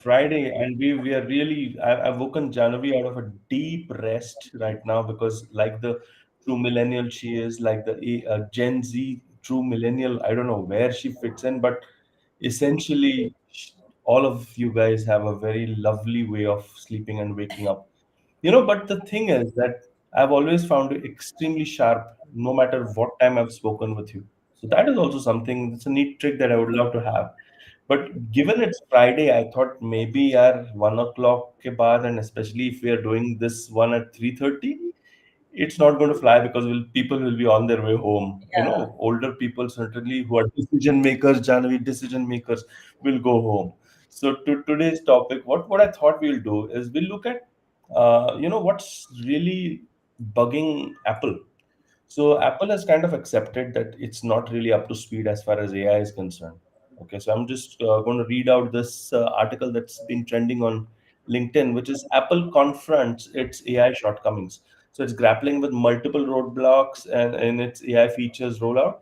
Friday, and we are really. I've woken Janavi out of a deep rest right now because, like the true millennial she is, like the Gen Z true millennial. I don't know where she fits in, but essentially, all of you guys have a very lovely way of sleeping and waking up. But the thing is that I've always found you extremely sharp, no matter what time I've spoken with you. So that is also something. It's a neat trick that I would love to have. But given it's Friday, I thought maybe at 1 o'clock ke baad, and especially if we are doing this one at 3:30, it's not going to fly because people will be on their way home. Yeah. Older people certainly who are decision makers, Janavi decision makers, will go home. So to today's topic, what I thought we'll do is we'll look at what's really bugging Apple. So Apple has kind of accepted that it's not really up to speed as far as AI is concerned. Okay, so I'm just going to read out this article that's been trending on LinkedIn, which is Apple confronts its AI shortcomings. So it's grappling with multiple roadblocks and in its AI features rollout.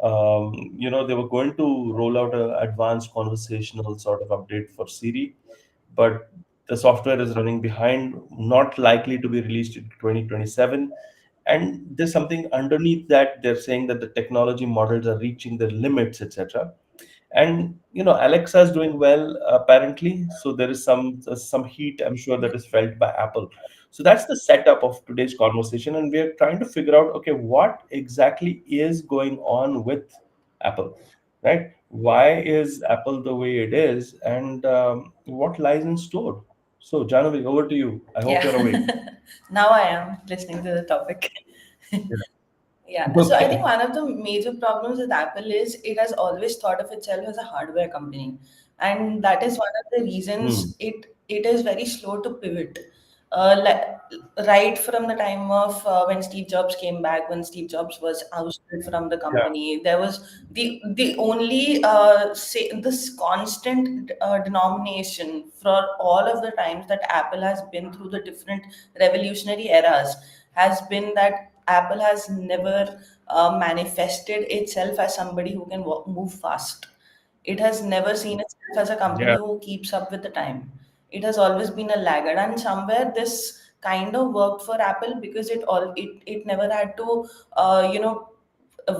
They were going to roll out an advanced conversational sort of update for Siri, but the software is running behind, not likely to be released in 2027. And there's something underneath that. They're saying that the technology models are reaching their limits, etc. And Alexa is doing well apparently. So there is some heat, I'm sure, that is felt by Apple. So that's the setup of today's conversation, and we're trying to figure out, okay, what exactly is going on with Apple, right? Why is Apple the way it is, and what lies in store? So, Janavi, over to you. I hope you're awake. Yeah. Now I am listening to the topic. Yeah. Yeah. So I think Okay. one of the major problems with Apple is it has always thought of itself as a hardware company, and that is one of the Hmm. reasons it is very slow to pivot. Right from the time of when Steve Jobs came back, when Steve Jobs was ousted from the Yeah. company, there was the only say this constant denomination for all of the times that Apple has been through the different revolutionary eras has been that Apple has never manifested itself as somebody who can move fast. It has never seen itself as a company Yeah. who keeps up with the time. It has always been a laggard, and somewhere this kind of worked for Apple because it never had to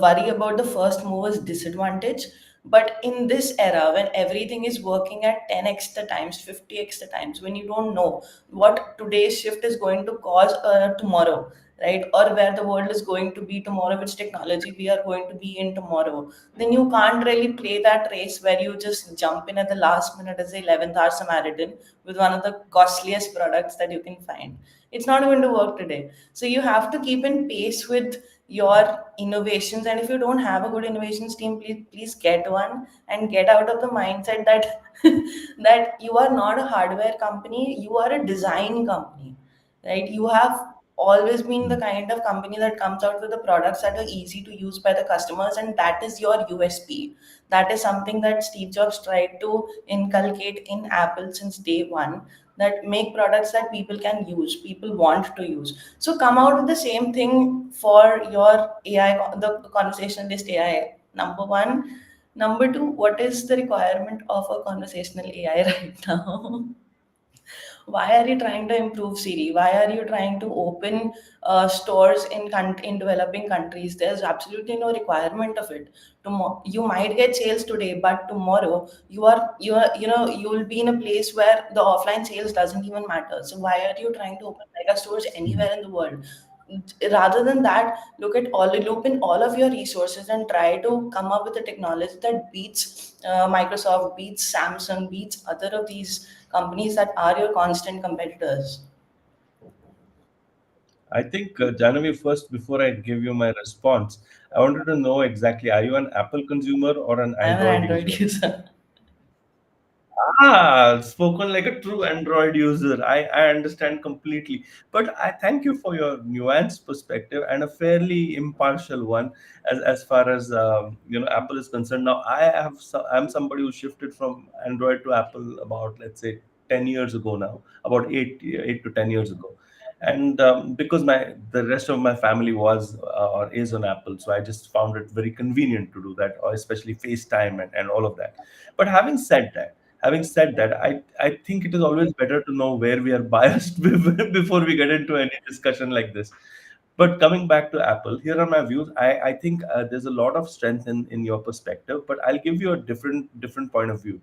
worry about the first mover's disadvantage. But in this era, when everything is working at 10x the times, 50x the times, when you don't know what today's shift is going to cause tomorrow, right? Or where the world is going to be tomorrow, which technology we are going to be in tomorrow, then you can't really play that race where you just jump in at the last minute as the 11th hour Samaritan with one of the costliest products that you can find. It's not going to work today. So you have to keep in pace with your innovations. And if you don't have a good innovations team, please get one and get out of the mindset that that you are not a hardware company, you are a design company, right? You have always been the kind of company that comes out with the products that are easy to use by the customers, and that is your USP. That is something that Steve Jobs tried to inculcate in Apple since day one, that make products that people can use, people want to use. So come out with the same thing for your AI, the conversationalist AI. Number one. Number two, what is the requirement of a conversational AI right now? Why are you trying to improve Siri? Why are you trying to open stores in developing countries? There's absolutely no requirement of it. Tomorrow you might get sales today, but tomorrow you will be in a place where the offline sales doesn't even matter. So why are you trying to open mega stores anywhere in the world? Rather than that, loop in all of your resources and try to come up with a technology that beats Microsoft, beats Samsung, beats other of these companies that are your constant competitors. I think, Janavi, first, before I give you my response, I wanted to know exactly, are you an Apple consumer or an I'm an Android Android user? user. Spoken like a true Android user. I understand completely. But I thank you for your nuanced perspective and a fairly impartial one as far as Apple is concerned. Now, I'm somebody who shifted from Android to Apple about, let's say, 10 years ago now, about 8 to 10 years ago. And because the rest of my family was or is on Apple, so I just found it very convenient to do that, or especially FaceTime and all of that. But having said that, Having said that, I think it is always better to know where we are biased before we get into any discussion like this. But coming back to Apple, here are my views. I think there's a lot of strength in your perspective, but I'll give you a different point of view.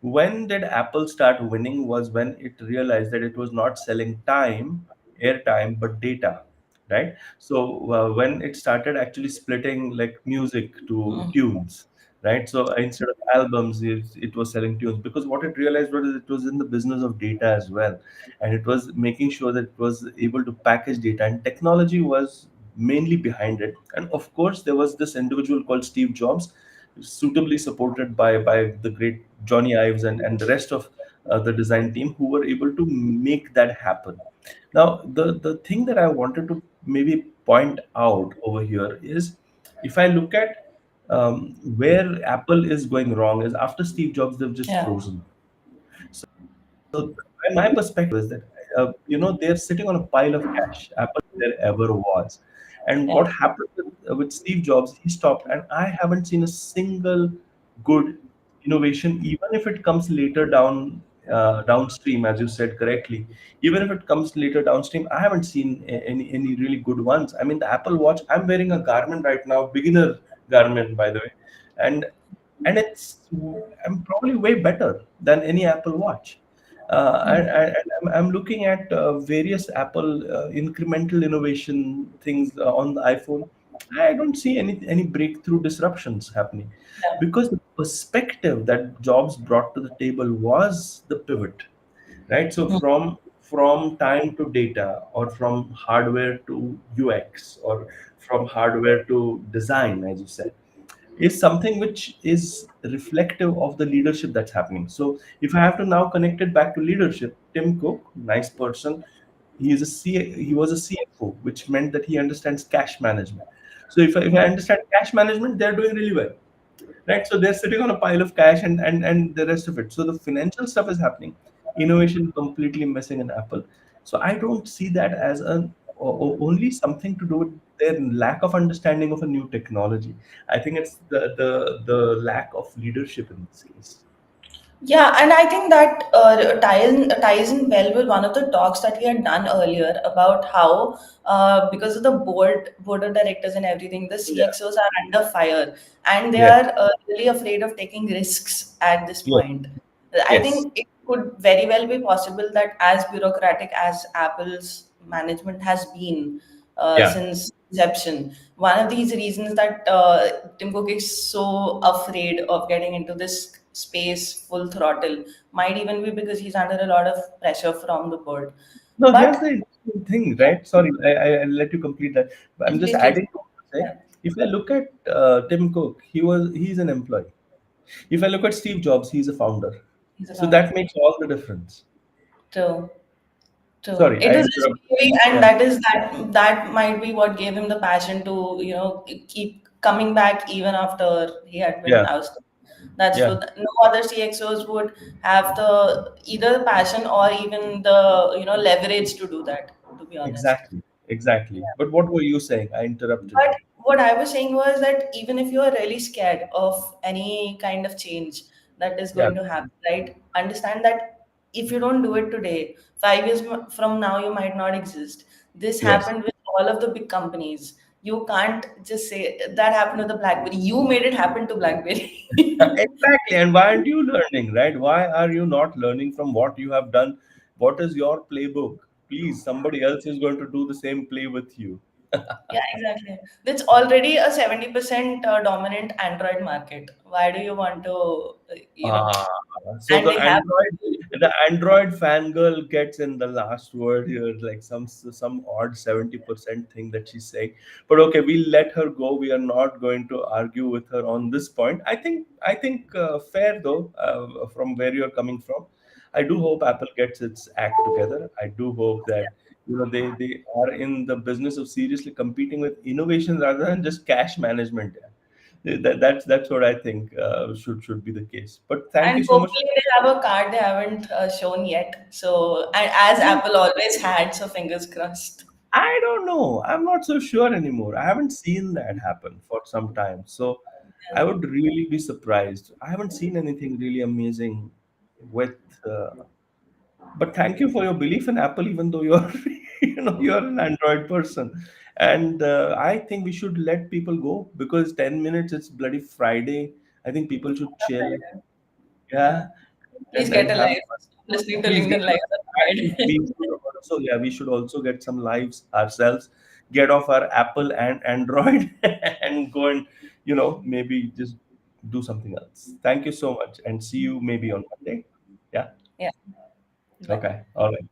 When did Apple start winning was when it realized that it was not selling time, airtime, but data, right? So when it started actually splitting like music to tunes, right? So instead of albums, it was selling tunes, because what it realized was it was in the business of data as well, and it was making sure that it was able to package data, and technology was mainly behind it. And of course, there was this individual called Steve Jobs, suitably supported by the great Johnny Ives and the rest of the design team, who were able to make that happen. Now, the thing that I wanted to maybe point out over here is, if I look at where Apple is going wrong, is after Steve Jobs, they've just Yeah, frozen. So my perspective is that they're sitting on a pile of cash. Apple there ever was, and yeah. what happened with Steve Jobs? He stopped, and I haven't seen a single good innovation, even if it comes later downstream, as you said correctly. Even if it comes later downstream, I haven't seen any really good ones. I mean, the Apple Watch. I'm wearing a Garmin right now, beginner Garmin, by the way, and it's I'm probably way better than any Apple Watch. And I'm looking at various Apple incremental innovation things on the iPhone. I don't see any breakthrough disruptions happening, Yeah. because the perspective that Jobs brought to the table was the pivot, right? So from time to data, or from hardware to UX, or from hardware to design, as you said, is something which is reflective of the leadership that's happening. So if I have to now connect it back to leadership, Tim Cook, nice person, he was a CFO, which meant that he understands cash management. So if I understand cash management, they're doing really well, right? So they're sitting on a pile of cash, and the rest of it. So the financial stuff is happening, innovation completely missing in Apple. So I don't see that as only something to do with their lack of understanding of a new technology. I think it's the lack of leadership in this case. Yeah, and I think that ties in well with one of the talks that we had done earlier about how, because of the board of directors and everything, the Yeah. CXOs are under fire, and they Yes. are really afraid of taking risks at this Yes. point. I Yes. think it could very well be possible that as bureaucratic as Apple's management has been Yeah. since inception, one of these reasons that Tim Cook is so afraid of getting into this space full throttle might even be because he's under a lot of pressure from the board. No, here's the But interesting thing, yeah, right? Sorry, I'll let you complete that. But I'm just please. adding to what you're saying. Yeah, If I look at Tim Cook, he's an employee. If I look at Steve Jobs, he's a founder. he's a So founder. that makes all the difference. True. True. Sorry, It I is his interrupted. baby, and Yeah, that might be what gave him the passion to keep coming back even after he had been yeah, ousted. That's true. yeah. No other CXOs would have the either the passion or even the leverage to do that. To be honest. Exactly, exactly. But what were you saying? I interrupted But you. what I was saying was that even if you are really scared of any kind of change that is Yeah. going to happen, right? Understand that if you don't do it today, 5 years from now, you might not exist. This Yes. happened with all of the big companies. You can't just say that happened to the BlackBerry. You made it happen to BlackBerry. Exactly. And why aren't you learning, right? Why are you not learning from what you have done? What is your playbook? Please, somebody else is going to do the same play with you. Yeah, exactly. It's already a 70% dominant Android market. Why do you want to, Ah, so and they have. the Android fangirl gets in the last word here, like some odd 70% thing that she's saying. But okay, we'll let her go. We are not going to argue with her on this point. I think fair though, from where you're coming from. I do hope Apple gets its act together. I do hope that they are in the business of seriously competing with innovation rather than just cash management. That's what I think should be the case. But thank And you so much. hopefully they have a card they haven't shown yet. So, and as Apple always had, so fingers crossed. I don't know. I'm not so sure anymore. I haven't seen that happen for some time. So I Yeah. would really be surprised. I haven't seen anything really amazing. with uh, but thank you for your belief in Apple, even though you're you're an Android person. And I think we should let people go because 10 minutes, it's bloody Friday. I think people should chill. Yeah. Please And get a have life. fun. Listening to Please get LinkedIn Live and is we should also, yeah, we should also get some lives ourselves, get off our Apple and Android and go and, maybe just do something else. Thank you so much and see you maybe on Monday. Yeah. Yeah. Bye. Okay. All right.